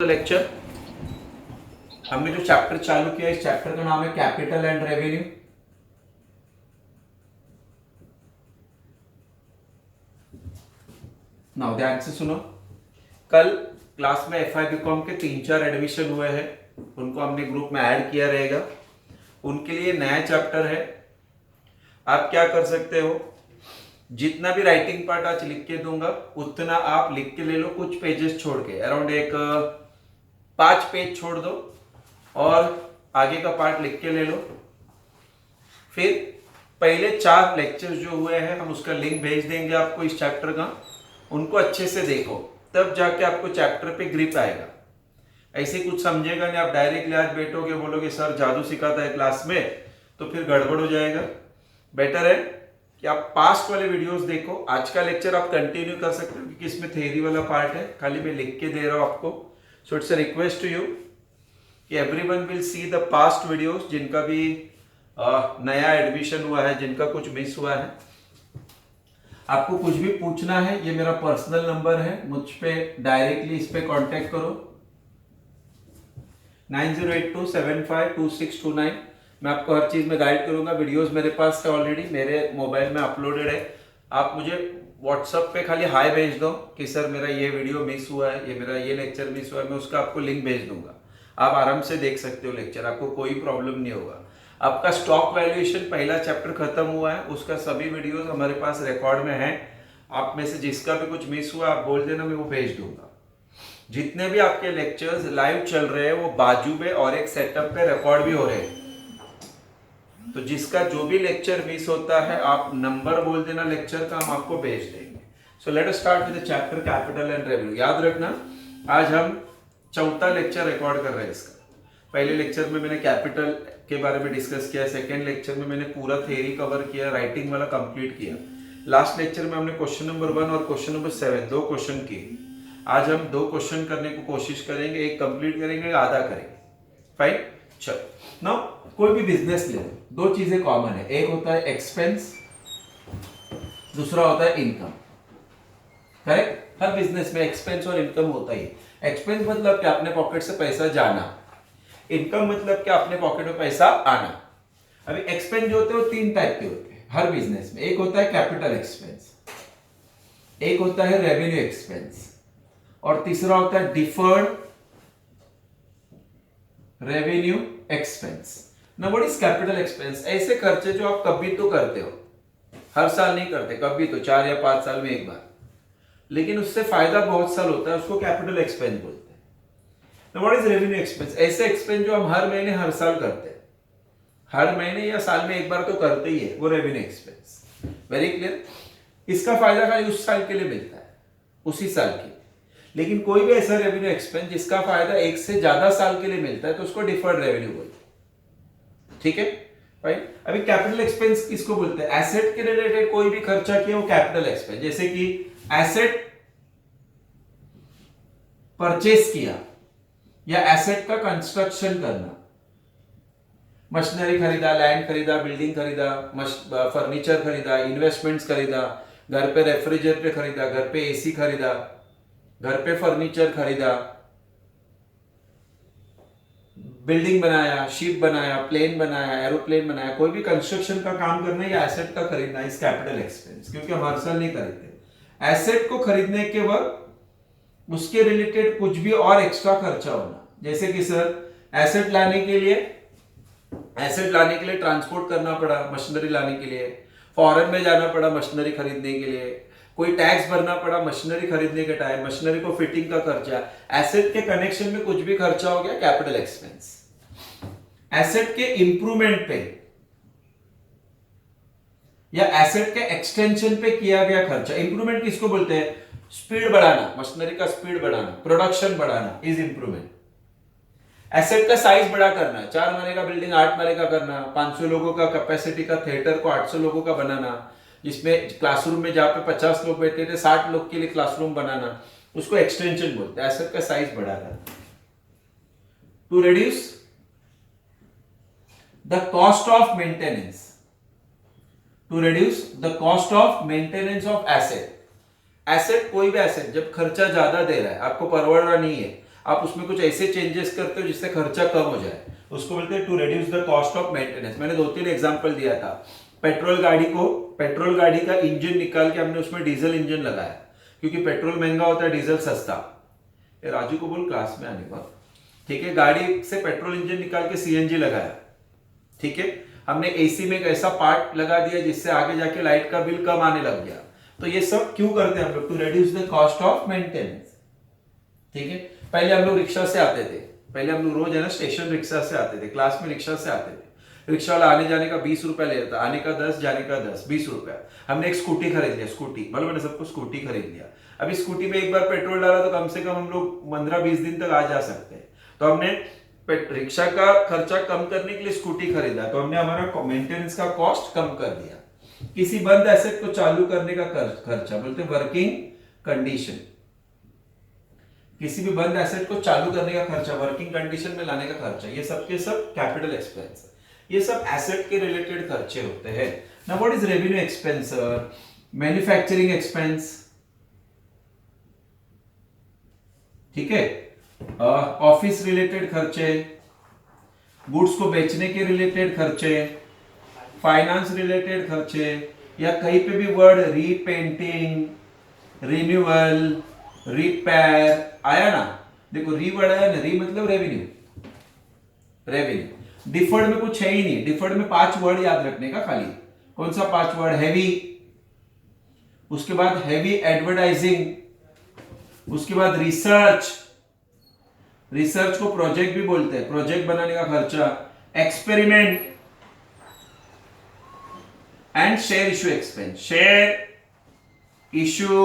Lecture हमने जो chapter चालू किया, इस चैप्टर का नाम है कैपिटल एंड रेवेन्यू। नाउ ध्यान से सुनो। कल क्लास में एफआई बीकॉम के 3-4 एडमिशन हुए हैं, उनको हमने ग्रुप में ऐड किया रहेगा। उनके लिए नया चैप्टर है। आप क्या कर सकते हो, जितना भी राइटिंग पार्ट आज लिख के दूंगा उतना आप लिख के ले लो, कुछ पेजेस छोड़ के, अराउंड एक 5 पेज छोड़ दो और आगे का पार्ट लिख के ले लो। फिर पहले 4 लेक्चर जो हुए हैं हम उसका लिंक भेज देंगे आपको इस चैप्टर का, उनको अच्छे से देखो, तब जाके आपको चैप्टर पे ग्रिप आएगा। ऐसे कुछ समझेगा नहीं, आप डायरेक्टली आज बैठोगे बोलोगे सर जादू सिखाता है क्लास में, तो फिर गड़बड़ हो जाएगा। बेटर है कि आप पास्ट वाले वीडियोस देखो। आज का लेक्चर आप कंटिन्यू कर सकते हो क्योंकि इसमें थ्योरी वाला पार्ट है, खाली मैं लिख के दे रहा हूं आपको। So it's a request to you कि everyone will see the past videos, जिनका भी नया एडमिशन हुआ है, जिनका कुछ मिस हुआ है। आपको कुछ भी पूछना है, ये मेरा पर्सनल नंबर है, मुझ पे डायरेक्टली इस पे कांटेक्ट करो 9082752629। मैं आपको हर चीज में गाइड करूंगा। वीडियोस मेरे पास है ऑलरेडी, मेरे मोबाइल में अपलोडेड है। आप मुझे व्हाट्सएप पे खाली हाई भेज दो कि सर मेरा ये वीडियो मिस हुआ है, ये मेरा ये लेक्चर मिस हुआ है, मैं उसका आपको लिंक भेज दूंगा। आप आराम से देख सकते हो लेक्चर, आपको कोई प्रॉब्लम नहीं होगा। आपका स्टॉक वैल्यूएशन पहला चैप्टर खत्म हुआ है, उसका सभी वीडियोस हमारे पास रिकॉर्ड में है। आप में से जिसका भी कुछ मिस हुआ आप बोल देना, मैं वो भेज दूंगा। जितने भी आपके लेक्चर्स लाइव चल रहे हैं वो बाजू में और एक सेटअप पे रिकॉर्ड भी हो रहे हैं। तो जिसका जो भी लेक्चर मिस होता है आप नंबर बोल देना लेक्चर का, हम आपको भेज देंगे। So let us start with the chapter capital and revenue. याद रखना आज हम चौथा लेक्चर रिकॉर्ड कर रहे हैं इसका। पहले लेक्चर में मैंने कैपिटल के बारे में डिस्कस किया, सेकेंड लेक्चर में मैंने पूरा थ्योरी कवर किया, राइटिंग वाला कंप्लीट किया। लास्ट लेक्चर में हमने क्वेश्चन नंबर 1 और क्वेश्चन नंबर 7 2 क्वेश्चन किए। आज हम 2 क्वेश्चन करने की कोशिश करेंगे, एक कंप्लीट करेंगे, आधा करेंगे। फाइन, चलो। नाउ कोई भी बिजनेस ले लो, 2 चीजें कॉमन है, एक होता है एक्सपेंस, दूसरा होता है इनकम। करेक्ट? हर बिजनेस में एक्सपेंस और इनकम होता ही है। एक्सपेंस मतलब क्या, अपने पॉकेट से पैसा जाना। इनकम मतलब क्या, अपने पॉकेट में पैसा आना। अभी एक्सपेंस जो होते हैं वो 3 टाइप के होते हैं हर बिजनेस में। एक होता है कैपिटल एक्सपेंस, एक होता है रेवेन्यू एक्सपेंस, और तीसरा होता है डिफर्ड रेवेन्यू एक्सपेंस। ना व्हाट इज कैपिटल एक्सपेंस? ऐसे खर्चे जो आप कभी तो करते हो, हर साल नहीं करते, कभी तो 4 या 5 साल में एक बार, लेकिन उससे फायदा बहुत साल होता है, उसको कैपिटल एक्सपेंस बोलते हैं। Now what is revenue expense? ऐसे एक्सपेंस जो हम हर महीने हर साल करते हैं, हर महीने या साल में एक बार तो करते ही है, वो रेवेन्यू एक्सपेंस। Very clear? इसका फायदा खाली उस साल के लिए मिलता है, उसी साल के। लेकिन कोई भी ऐसा रेवेन्यू एक्सपेंस जिसका फायदा एक से ज्यादा साल के लिए मिलता है तो उसको डिफर्ड रेवेन्यू बोलते हैं। ठीक है? राइट? अभी कैपिटल एक्सपेंस किसको बोलते हैं? एसेट के रिलेटेड कोई भी खर्चा किया वो कैपिटल एक्सपेंस। जैसे कि एसेट परचेस किया या एसेट का कंस्ट्रक्शन करना, मशीनरी खरीदा, लैंड खरीदा, बिल्डिंग खरीदा, फर्नीचर खरीदा, इन्वेस्टमेंट्स खरीदा, घर पे रेफ्रिजरेटर खरीदा, घर पे एसी खरीदा, घर पे फर्नीचर खरीदा, बिल्डिंग बनाया, शिप बनाया, प्लेन बनाया, एरोप्लेन बनाया, कोई भी कंस्ट्रक्शन का काम करना या एसेट का खरीदना इस कैपिटल एक्सपेंस, क्योंकि हम हर साल नहीं खरीदते। एसेट को खरीदने के वक्त उसके रिलेटेड कुछ भी और एक्स्ट्रा खर्चा होना, जैसे कि सर एसेट लाने के लिए ट्रांसपोर्ट करना पड़ा, मशीनरी लाने के लिए, फॉरेन में जाना पड़ा मशीनरी खरीदने के लिए, कोई टैक्स भरना पड़ा मशीनरी खरीदने के टाइम, मशीनरी को फिटिंग का खर्चा, एसेट के कनेक्शन में कुछ भी खर्चा हो गया कैपिटल एक्सपेंस। एसेट के इंप्रूवमेंट पे या एसेट के एक्सटेंशन पे किया गया खर्चा। इंप्रूवमेंट किसको बोलते हैं? स्पीड बढ़ाना, मशीनरी का स्पीड बढ़ाना, प्रोडक्शन बढ़ाना इज इंप्रूवमेंट। एसेट का साइज बड़ा करना, 4 माले का बिल्डिंग 8 माले का करना, 500 लोगों का कैपेसिटी का थिएटर को 800 लोगों का बनाना, जिसमें क्लासरूम में जहां पे 50 लोग बैठते थे 60 लोग के लिए क्लासरूम बनाना, उसको एक्सटेंशन बोलते हैं। एसेट का साइज बढ़ाना। To reduce the cost of maintenance, to reduce the cost of maintenance of asset. Asset, कोई भी एसेट जब खर्चा ज्यादा दे रहा है, आपको परवड़ रहा नहीं है, आप उसमें कुछ ऐसे चेंजेस करते हो जिससे खर्चा कम हो जाए, उसको बोलते हैं to reduce the cost of maintenance. मैंने 2-3 एग्जांपल दिया था। पेट्रोल गाड़ी का इंजन निकाल के हमने उसमें डीजल इंजन लगाया, क्योंकि पेट्रोल महंगा होता है, डीजल सस्ता। ये राजू को बोल क्लास में आने का, ठीक है। गाड़ी से पेट्रोल इंजन निकाल के सीएनजी लगाया, ठीक है। हमने एसी में एक ऐसा पार्ट लगा दिया जिससे आगे जाके लाइट का बिल कम आने लग गया। तो ये सब क्यों करते हैं हम लोग? To reduce the cost of maintenance, ठीक है। पहले हम लोग रिक्शा से आते थे, पहले हम लोग रोज है ना स्टेशन रिक्शा से आते थे, क्लास में रिक्शा से आते थे। रिक्शा वाला आने जाने का 20 रुपया ले रहा था, आने का 10, जाने का 10, 20 रुपया। हमने एक स्कूटी खरीद लिया, स्कूटी मतलब मैंने सबको स्कूटी खरीद लिया। अभी स्कूटी में एक बार पेट्रोल डाला तो कम से कम हम लोग 15-20 दिन तक आ जा सकते हैं। तो हमने रिक्शा का खर्चा कम करने के लिए स्कूटी खरीदा, तो हमने हमारा मेंटेनेंस का कॉस्ट कम कर दिया। किसी बंद एसेट को चालू करने का खर्चा बोलते हैं वर्किंग कंडीशन। किसी भी बंद एसेट को चालू करने का खर्चा, वर्किंग कंडीशन में लाने का खर्चा, ये सब के सब कैपिटल एक्सपेंस है। ये सब एसेट के रिलेटेड खर्चे होते हैं। Now what is revenue expense? Manufacturing expense, ठीक है। ऑफिस रिलेटेड खर्चे, गुड्स को बेचने के रिलेटेड खर्चे, फाइनेंस रिलेटेड खर्चे, या कहीं पे भी वर्ड रीपेंटिंग, रिन्यूअल, रिपेयर आया ना, देखो री वर्ड आया ना, री मतलब रेवेन्यू, रेवेन्यू। डिफर्ड में कुछ है ही नहीं, डिफर्ड में 5 वर्ड याद रखने का खाली। कौन सा 5 वर्ड? हैवी, उसके बाद हैवी एडवर्टाइजिंग, उसके बाद रिसर्च, रिसर्च को प्रोजेक्ट भी बोलते हैं, प्रोजेक्ट बनाने का खर्चा, experiment and share issue expense, share issue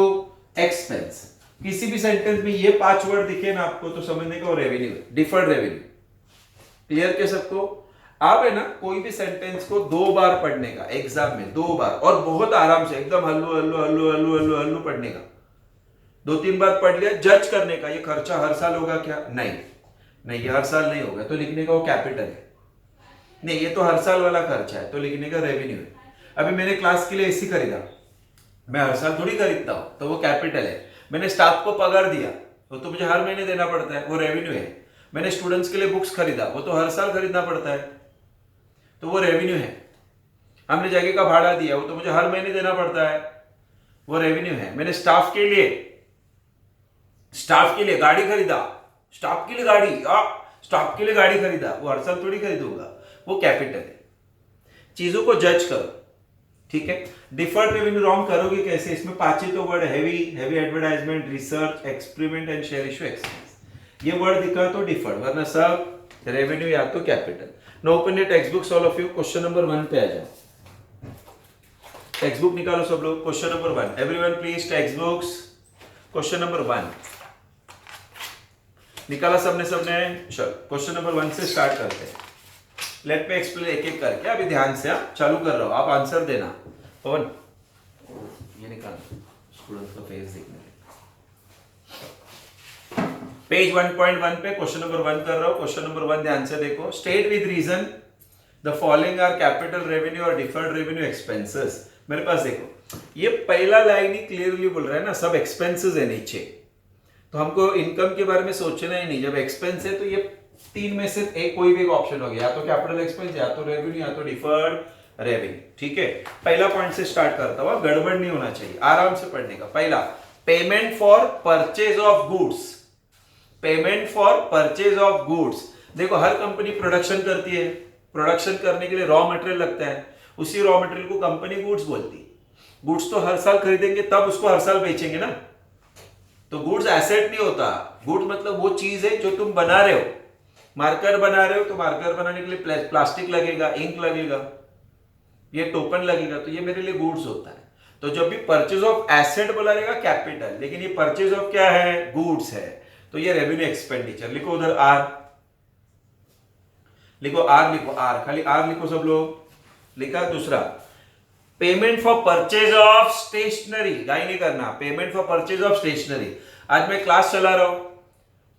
expense. किसी भी सेंटेंस में ये 5 वर्ड दिखे ना आपको तो समझने का वो रेवेन्यू है, डिफर्ड रेवेन्यू। क्लियर के सबको? आप है ना कोई भी सेंटेंस को 2 बार पढ़ने का एग्जाम में, 2 बार, और बहुत आराम से एकदम हल्लू हल्लू हल्लू हल्लू हल्लू हल्लू पढ़ने का। 2-3 बार पढ़ लिया, जज करने का ये खर्चा हर साल होगा क्या? नहीं नहीं, ये हर साल नहीं होगा, तो लिखने का वो कैपिटल है। नहीं, ये तो हर साल वाला खर्चा है, तो लिखने का रेवेन्यू है। अभी मैंने क्लास के लिए एसी खरीदा, मैं हर साल थोड़ी खरीदता हूं, तो वो कैपिटल है। मैंने स्टाफ को पगार दिया, तो मुझे हर महीने देना पड़ता है, वो रेवेन्यू है। मैंने स्टूडेंट्स के लिए बुक्स खरीदा, वो तो हर साल खरीदना पड़ता है, तो वो रेवेन्यू है। हमने जगह का भाड़ा दिया, वो तो मुझे हर महीने देना पड़ता है, वो रेवेन्यू है। मैंने स्टाफ के लिए गाड़ी खरीदा, स्टाफ के लिए गाड़ी खरीदा, वो हर साल थोड़ी खरीदूंगा, वो कैपिटल है। चीजों को जज करो, ठीक है। डिफर्ड रेवेन्यू रॉन्ग करोगे कैसे? इसमें 5 ही तो word, heavy advertisement, research, experiment and share issue expense. ये वर्ड दिखा तो डिफर्ड, वरना सब रेवेन्यू या तो capital. No open your text books all of you, question number 1 पे आ जाओ। टेक्स्ट बुक निकालो सब लोग, question number 1। Everyone please text books, question number 1 निकाला सबने? चलो क्वेश्चन नंबर 1 से स्टार्ट करते हैं। लेट मी एक्सप्लेन एक एक करके, अभी ध्यान से चालू कर रहा हूं, आप आंसर देना। पवन ये निकाल, स्टूडेंट्स का फेस देखने। पेज 1.1 पे क्वेश्चन नंबर 1 कर रहा हूं। क्वेश्चन नंबर 1 ध्यान से देखो। State with reason the following are capital revenue और डिफर्ड रेवेन्यू एक्सपेंसेस। मेरे पास देखो, ये पहला लाइन ही क्लियरली बोल रहा है ना, सब एक्सपेंसेस है नीचे, तो हमको इनकम के बारे में सोचना ही नहीं। जब एक्सपेंस है तो ये 3 में से एक कोई भी एक ऑप्शन हो गया, या तो कैपिटल एक्सपेंस, या तो रेवेन्यू, या तो डिफर्ड रेवेन्यू, ठीक है। पहला पॉइंट से स्टार्ट करता हुआ, गड़बड़ नहीं होना चाहिए, आराम से पढ़ने का। पहला, payment for purchase of goods, payment for purchase of goods. देखो हर कंपनी प्रोडक्शन करती है, प्रोडक्शन करने के लिए रॉ मटेरियल लगता है, उसी रॉ मटेरियल को कंपनी गुड्स बोलती है। गुड्स तो हर साल खरीदेंगे तब उसको हर साल बेचेंगे ना, तो गुड्स एसेट नहीं होता। गुड्स मतलब वो चीज है जो तुम बना रहे हो। मार्कर बना रहे हो तो मार्कर बनाने के लिए प्लास्टिक लगेगा, इंक लगेगा, ये टोकन लगेगा, तो ये मेरे लिए गुड्स होता है। तो जब भी परचेज ऑफ एसेट बोला रहेगा कैपिटल, लेकिन ये परचेज ऑफ क्या है? गुड्स है, तो ये रेवेन्यू एक्सपेंडिचर। लिखो उधर आर, लिखो आर, लिखो आर, खाली आर लिखो सब लोग। लिखा। दूसरा, payment for purchase of stationery, गाई नहीं करना, payment for purchase of stationery. आज मैं क्लास चला रहा हूं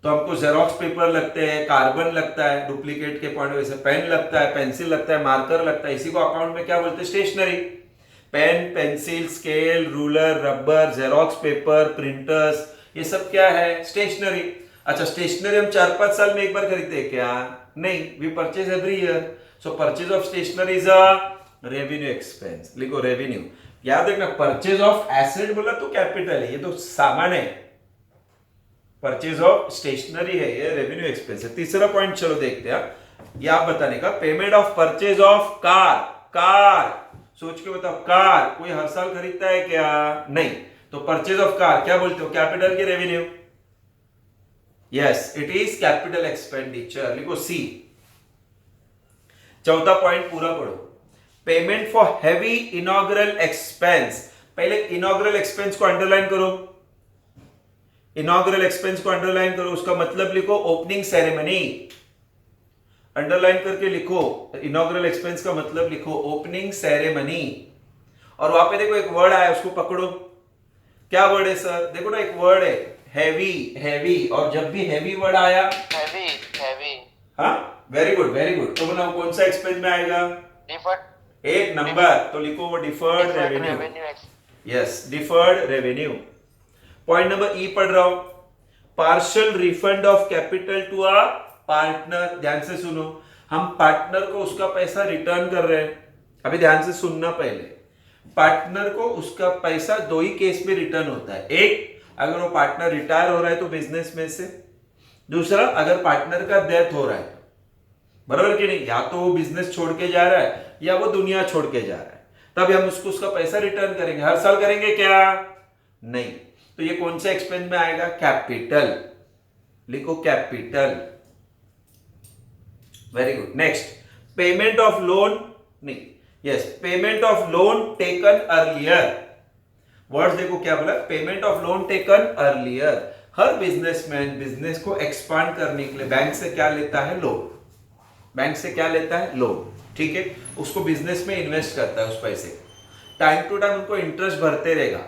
तो हमको जेरोक्स पेपर लगते हैं, कार्बन लगता है डुप्लीकेट के पॉइंट वैसे, पेन लगता है, पेंसिल लगता है, मार्कर लगता है। इसी को अकाउंट में क्या बोलते हैं? Stationery. Pen, pencil, scale, ruler, rubber, Xerox paper, printers, ये सब क्या है? स्टेशनरी। अच्छा, स्टेशनरी हम 4-5 साल में एक बार खरीदते हैं क्या? नहीं, we purchase every year. So purchase of stationery is a revenue expense. लिखो रेवेन्यू। याद रखना, परचेज ऑफ एसेट बोला तो कैपिटल है, ये तो सामान है। परचेज ऑफ स्टेशनरी है, ये रेवेन्यू एक्सपेंस है। तीसरा पॉइंट चलो देखते हैं, ये आप बताने का। Payment of purchase of car. Car सोच के बताओ, कार कोई हर साल खरीदता है क्या? नहीं। तो परचेज ऑफ कार क्या बोलते हो? कैपिटल की revenue. Yes, it is capital expenditure. लिखो सी। चौथा पॉइंट पूरा पढ़ो। Payment for heavy inaugural expense. पहले इनॉग्रल एक्सपेंस को अंडरलाइन करो। इनॉग्रल एक्सपेंस को अंडरलाइन करो, उसका मतलब लिखो ओपनिंग सेरेमनी। अंडरलाइन करके लिखो, इनॉग्रल एक्सपेंस का मतलब लिखो ओपनिंग सेरेमनी। और वहां पे देखो एक वर्ड आया, उसको पकड़ो। क्या वर्ड है सर? देखो ना, एक वर्ड है हैवी। हैवी, और जब भी हैवी वर्ड आया, हैवी हैवी। हाँ, वेरी गुड वेरी गुड। तो बनाओ कौन सा एक्सपेंस में आएगा? डिफर्ड। एक नंबर, तो लिखो वो deferred revenue. Yes, deferred revenue. Point number E पढ़ रहा हूं। Partial refund of capital to a partner. ध्यान से सुनो, हम पार्टनर को उसका पैसा रिटर्न कर रहे हैं। अभी ध्यान से सुनना पहले। पार्टनर को उसका पैसा दो ही केस में रिटर्न होता है। एक, अगर वो पार्टनर रिटायर हो रहा है तो बिजनेस में से। दूसरा, अगर पार्टनर का डेथ हो रहा है। बराबर कि नहीं? या तो वो बिजनेस छोड़ के जा रहा है या वो दुनिया छोड़ के जा रहा है, तब हम उसको उसका पैसा रिटर्न करेंगे। हर साल करेंगे क्या? नहीं। तो ये कौन सा एक्सपेंस में आएगा? कैपिटल। लिखो capital. Very good. Next, payment of loan. नहीं, yes, payment of loan taken earlier. Words देखो क्या बोला, payment of loan taken earlier. हर बिजनेसमैन बिजनेस को एक्सपांड करने के लिए बैंक से क्या लेता है? लोन। बैंक से क्या लेता है? लोन। ठीक है, उसको बिजनेस में इन्वेस्ट करता है उस पैसे। टाइम टू टाइम उनको इंटरेस्ट भरते रहेगा।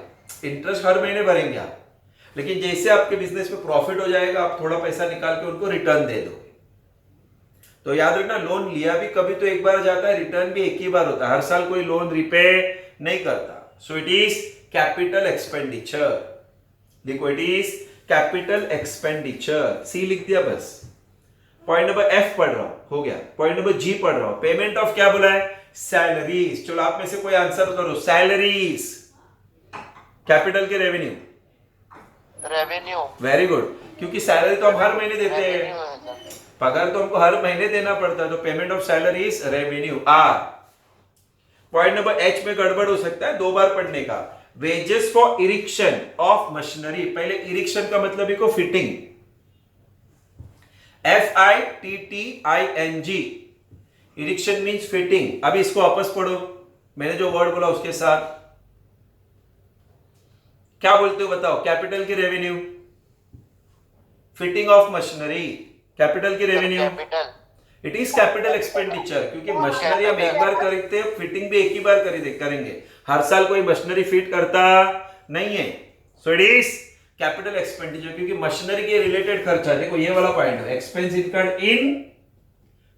इंटरेस्ट हर महीने भरेंगे आप, लेकिन जैसे आपके बिजनेस में प्रॉफिट हो जाएगा, आप थोड़ा पैसा निकाल के उनको रिटर्न दे दो। तो याद रखना, लोन लिया भी कभी तो एक बार जाता है, रिटर्न भी एक ही बार होता है। हर साल कोई लोन रिपे नहीं करता। So it is capital expenditure. देखो, इट इज कैपिटल एक्सपेंडिचर। सी लिख दिया बस। पॉइंट नंबर एफ पढ़ रहा हूं, हो गया। पॉइंट नंबर जी पढ़ रहा हूं। पेमेंट ऑफ क्या बोला है? सैलरीज। चलो आप में से कोई आंसर करो। सैलरीज कैपिटल के रेवेन्यू। रेवेन्यू। वेरी गुड, क्योंकि सैलरी तो हम हर महीने देते हैं, पगार तो हमको हर महीने देना पड़ता है। तो payment of salaries revenue. R. Point number H में गड़बड़ हो सकता है, दो बार पढ़ने का। Wages for erection of machinery. पहले इरिक्शन का मतलब ही को fitting. FITTING। Erection means fitting. अभी इसको वापस पढ़ो, मैंने जो वर्ड बोला उसके साथ। क्या बोलते हो बताओ? कैपिटल की revenue. Fitting of machinery capital की revenue. Capital. It is capital expenditure, क्योंकि मशीनरी हम एक बार खरीदते हैं, फिटिंग भी एक ही बार करेंगे। हर साल कोई मशीनरी फिट करता नहीं है। So it is capital expenditure, क्योंकि मशीनरी के रिलेटेड खर्चा। देखो ये वाला पॉइंट है, एक्सपेंस इनकर्ड इन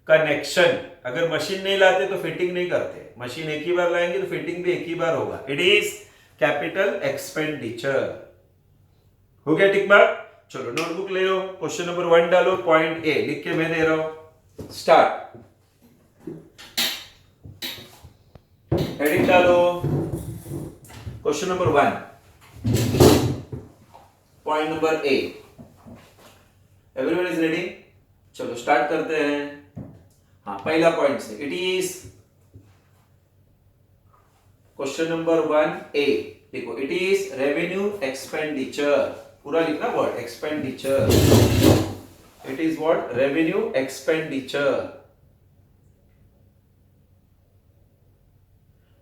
कनेक्शन। अगर मशीन नहीं लाते तो फिटिंग नहीं करते, मशीन एक ही बार लाएंगे तो फिटिंग भी एक ही बार होगा। It is capital expenditure. हो गया टिक मार्क। चलो नोटबुक ले लो, क्वेश्चन नंबर 1 डालो, पॉइंट ए लिख के मैं दे रहा हूं। स्टार्ट। हेडिंग डालो, question number 1, point number A. Everyone is ready? चलो स्टार्ट करते हैं। हाँ, पहला पॉइंट से। इट इज क्वेश्चन नंबर 1 ए। देखो, इट इज रेवेन्यू एक्सपेंडिचर। पूरा लिखना word expenditure. It is what? Revenue expenditure.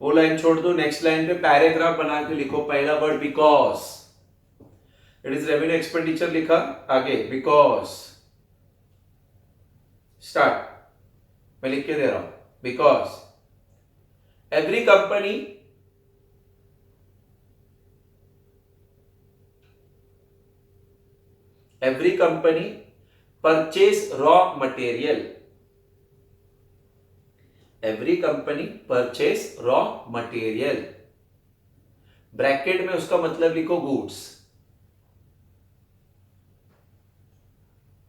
वो लाइन छोड़ दो, नेक्स्ट लाइन पे पैराग्राफ बना के लिखो। पहला word because. It is revenue expenditure लिखा, आगे बिकॉज। स्टार्ट। मैं लिख के दे रहा हूं, because every company purchase raw material. Every company purchase raw material. Bracket में उसका मतलब लिखो गुड्स।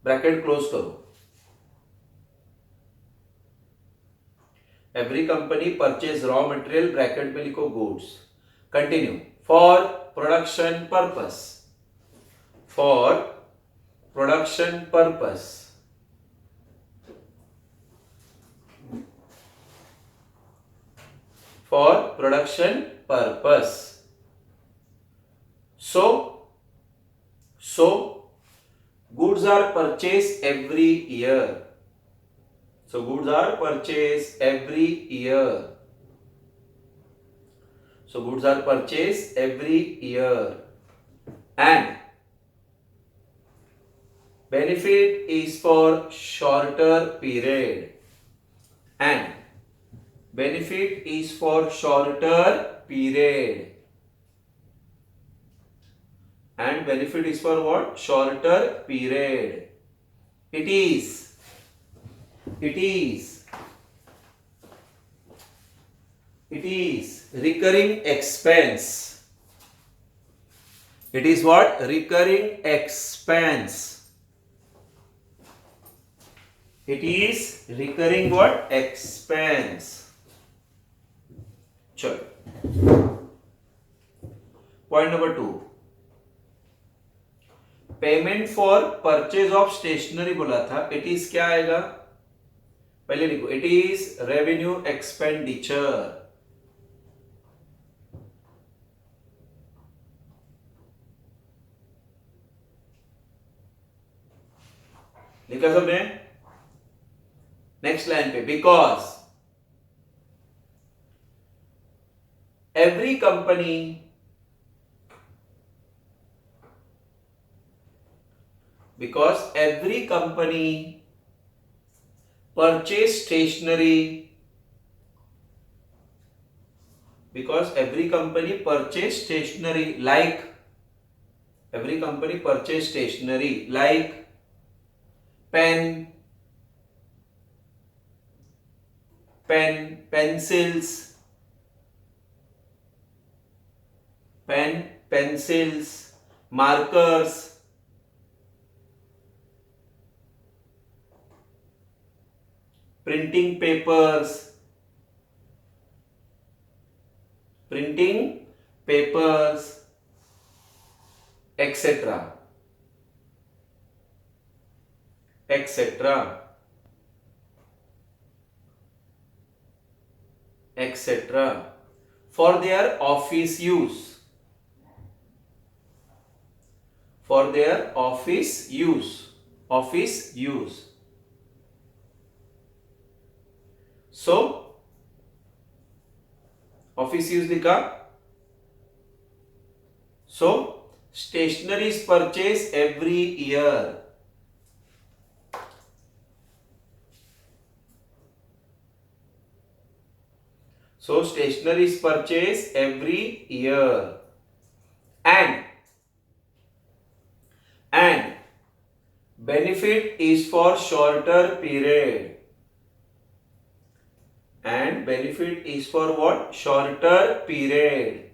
ब्रैकेट क्लोज करो. Every company purchase raw material, bracket में लिखो goods. Continue. For production purpose, for production purpose, for production purpose. So goods are purchased every year. So goods are purchased every year. So goods are purchased every year. And benefit is for shorter period. And benefit is for shorter period. And benefit is for what? Shorter period. It is recurring expense. It is what? Recurring expense. It is recurring what? Expense. चलो, point number 2. Payment for purchase of stationery बोला था. It is क्या आएगा? पहले लिखो. It is revenue expenditure. लिखा सबने? Next line पे. Because every company because every company purchase stationery, because every company purchase stationery like, every company purchase stationery like pen, pencils, pencils, markers, printing papers, etc. For their office use. For their office use. So office use लिखा. So stationery is purchased every year. So stationery is purchased every year. And benefit is for shorter period. And benefit is for what? Shorter period.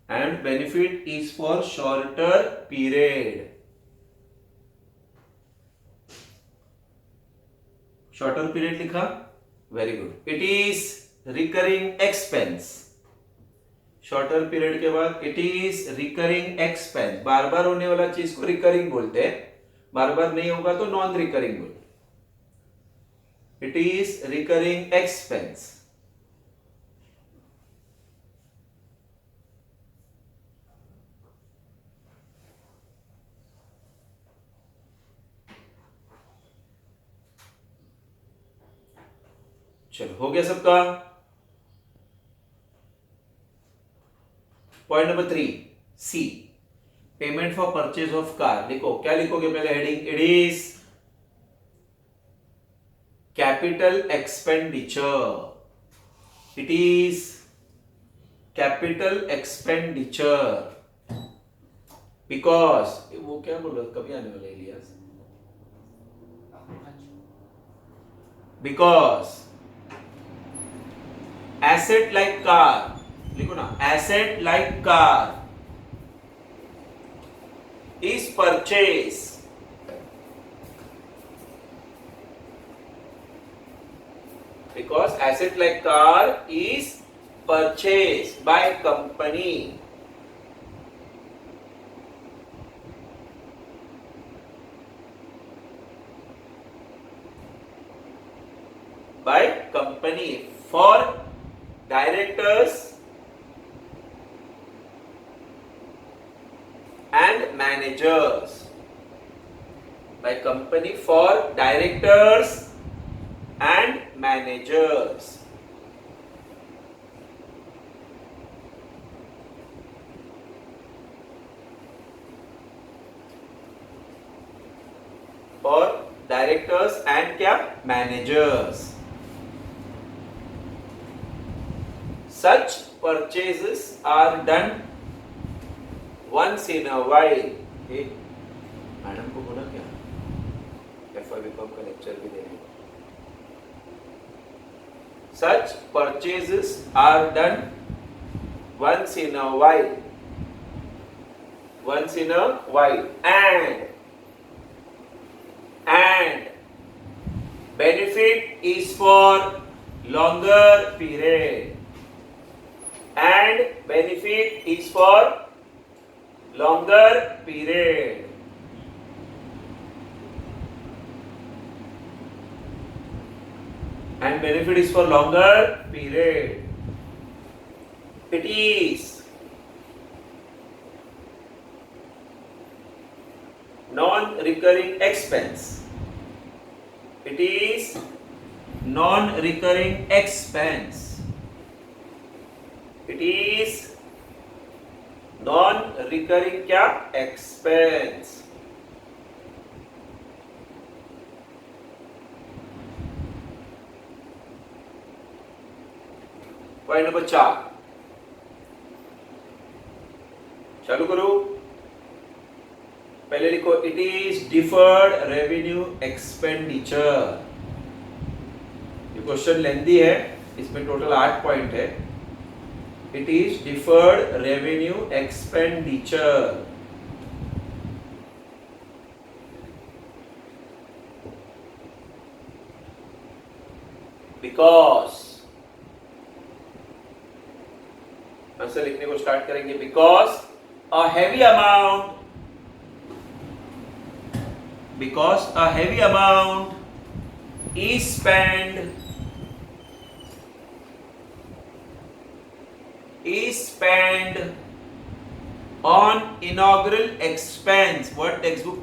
And benefit is for shorter period. Shorter period लिखा. Very good. It is recurring expense. Shorter period के बाद it is recurring expense. बार बार होने वाला चीज को recurring बोलते हैं. बार बार नहीं होगा तो non recurring बोलते हैं. It is recurring expense. चलो, हो गया सबका. Point number 3 C. Payment for purchase of car. लिखो. क्या लिखोगे पहले heading? It is capital expenditure. It is capital expenditure because वो क्या बोल रहा कभी आने वाला Ilyas? Because asset like car. लिखो ना. Asset like car is purchased because asset like car is purchased by company. By company for directors and managers. By company for directors and managers. For directors and क्या managers. Such purchases are done once in a while. Madam को बोला क्या FIBCom का lecture भी देने को. Such purchases are done once in a while. Once in a while. And benefit is for longer period. And benefit is for longer period. And benefit is for longer period. It is non-recurring expense. It is non-recurring expense. It is non-recurring क्या expense. Point number 4 चालू करो. पहले लिखो it is deferred revenue expenditure. ये question lengthy है, इसमें total 8 point है. It is deferred revenue expenditure. Because answer लिखने को स्टार्ट करेंगे. Because a heavy amount is spent on inaugural expense. Word text book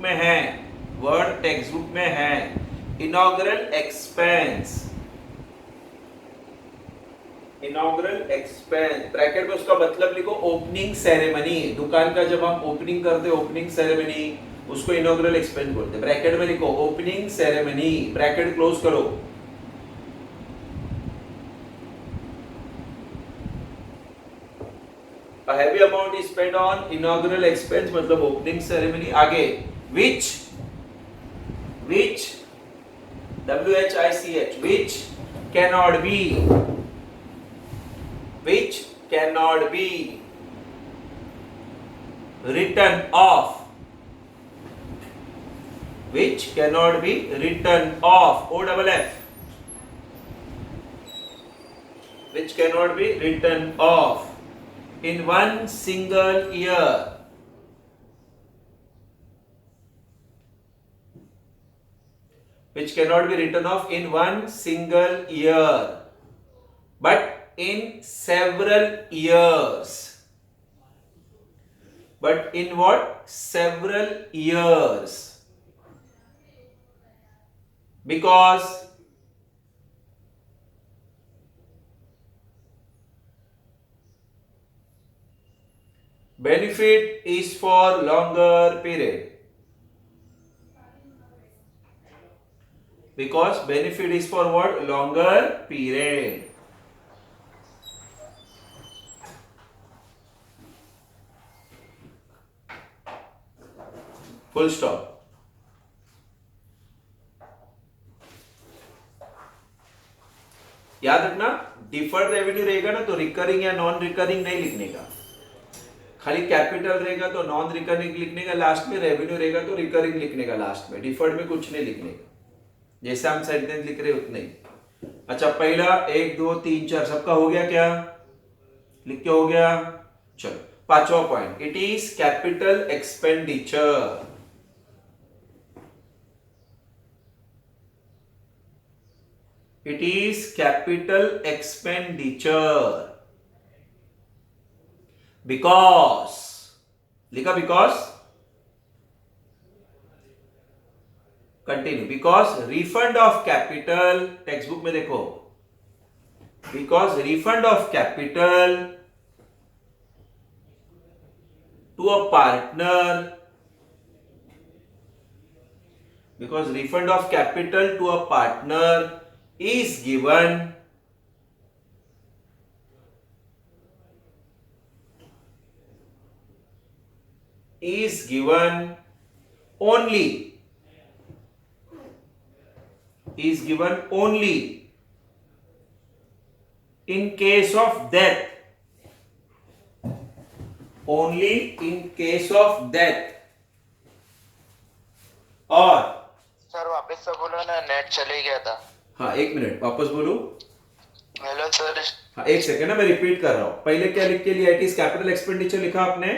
में है. inaugural expense. ब्रैकेट में उसका मतलब लिखो ओपनिंग सेरेमनी. दुकान का जब हम ओपनिंग करते हैं, ओपनिंग सेरेमनी, उसको इनॉग्रल एक्सपेंस बोलते हैं. ब्रैकेट में लिखो ओपनिंग सेरेमनी. ब्रैकेट क्लोज करो. A heavy amount is spent on inaugural expense मतलब ओपनिंग सेरेमनी. आगे which WHICH which cannot be written off. Which cannot be written off. OFF. Which cannot be written off in one single year. Which cannot be written off in one single year, but in several years. But in what? Several years. Because benefit is for longer period. Because benefit is for what? Longer period. Full stop. याद रखना, deferred revenue रहेगा ना तो recurring या non recurring नहीं लिखने का. खाली कैपिटल रहेगा तो नॉन रिकरिंग लिखने का लास्ट में, रेवेन्यू रहेगा तो रिकरिंग लिखने का लास्ट में. डिफर्ड में कुछ नहीं लिखने का. जैसे हम सेंटेंस लिख रहे उतने ही. अच्छा, पहला 1 2 3 4 सबका हो गया क्या? लिख के हो गया? चलो, पांचवा point, it is capital expenditure. It is capital expenditure because, लिखा because, continue, because refund of capital, text book में देखो, because refund of capital to a partner, because refund of capital to a partner is given only, is given only in case of death, only in case of death, और sir वापस से बोलो ना, net चले गया था। हाँ, एक मिनट वापस बोलू। Hello sir. हाँ, एक सेकेंड ना, मैं रिपीट कर रहा हूं। पहले क्या लिख के लिया? इट इज कैपिटल एक्सपेंडिचर लिखा आपने?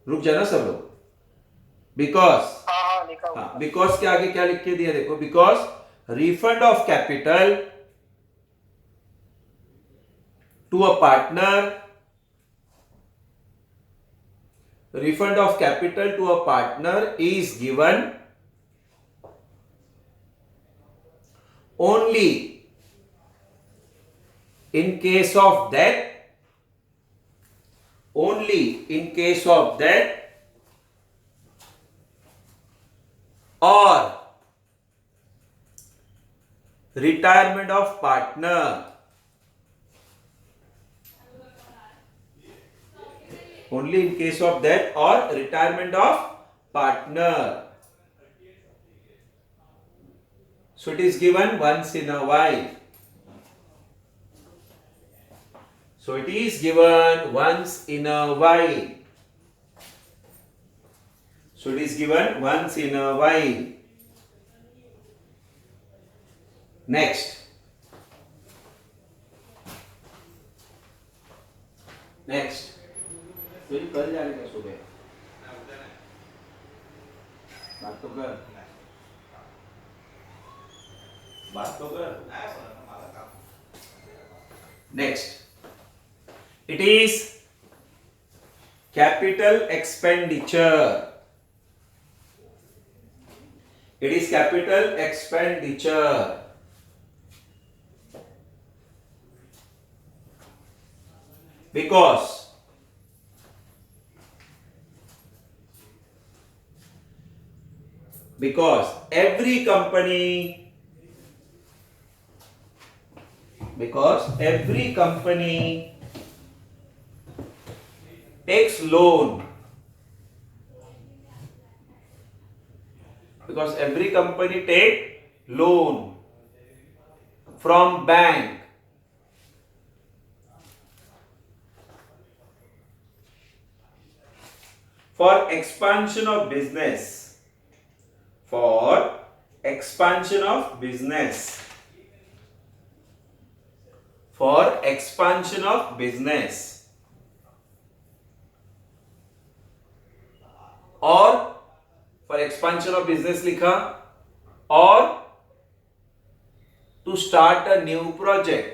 रुक जाना सब लोग। बिकॉज, हाँ लिखा हुआ। हाँ, बिकॉज के आगे क्या लिख के दिया देखो, because refund of capital to a partner, refund of capital to a partner is given only in case of death, only in case of death, or retirement of partner, only in case of death or retirement of partner. So it is given once in a while. So it is given once in a while. So it is given once in a while. Next. Next. फिर कल जाने का सुबह बात तो कर, बात तो कर। Next, it is capital expenditure, it is capital expenditure because every company takes loan, because every company take loan from bank for expansion of business, for expansion of business, for expansion of business, और for expansion of business लिखा, और to start a new project,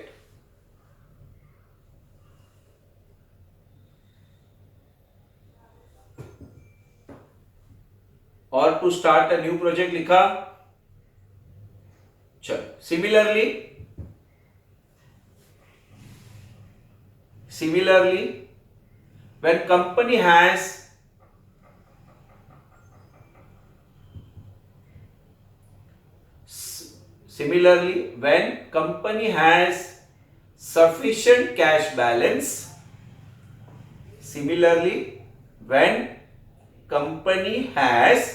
और to start a new project लिखा। चलो, similarly when company has sufficient cash balance, when company has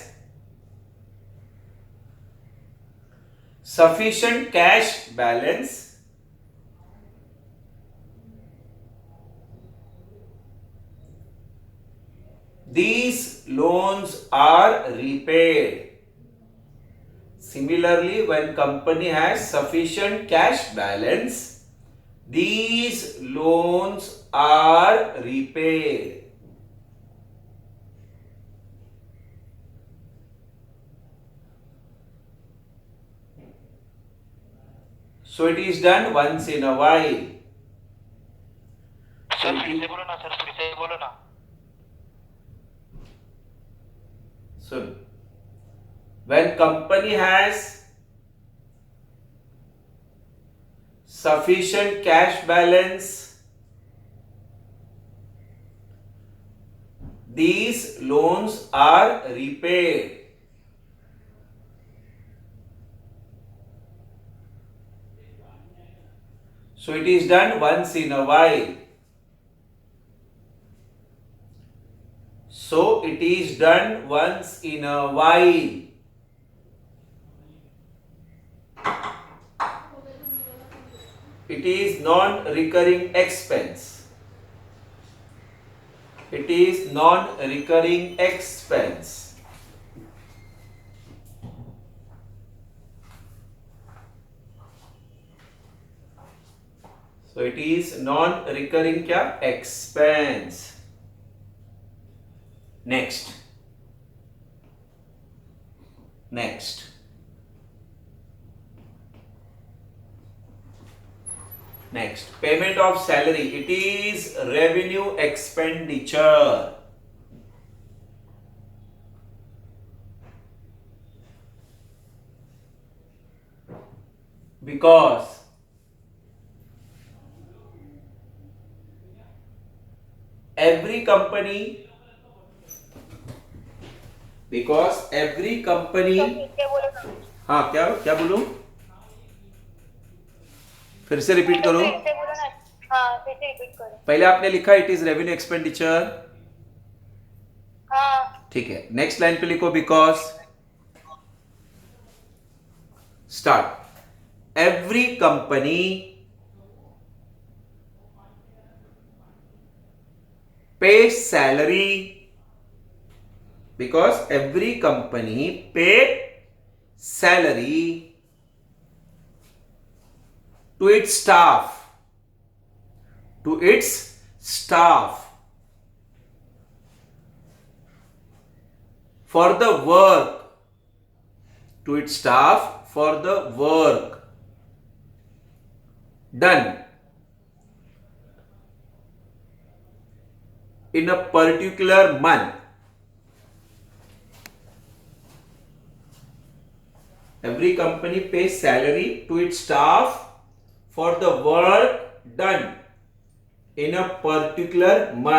sufficient cash balance, these loans are repaid. Similarly, when company has sufficient cash balance, these loans are repaid. So it is done once in a while. Sir फिर से बोलो ना, sir फिर से बोलो ना. So when company has sufficient cash balance, these loans are repaid. So it is done once in a while. So it is done once in a while. It is non-recurring expense. It is non-recurring expense. So it is non-recurring क्या? Expense. Next. Next. Next. Payment of salary. It is revenue expenditure. Because every company हाँ क्या क्या बोलूं, फिर से repeat करूं. हाँ फिर से रिपीट करो. पहले आपने लिखा इट इज रेवेन्यू एक्सपेंडिचर. हाँ ठीक है, नेक्स्ट लाइन पे लिखो because. Start. Every company pays salary because every company paid salary to its staff for the work, to its staff for the work done in a particular month. Every company pays salary to its staff for the work done in a particular month.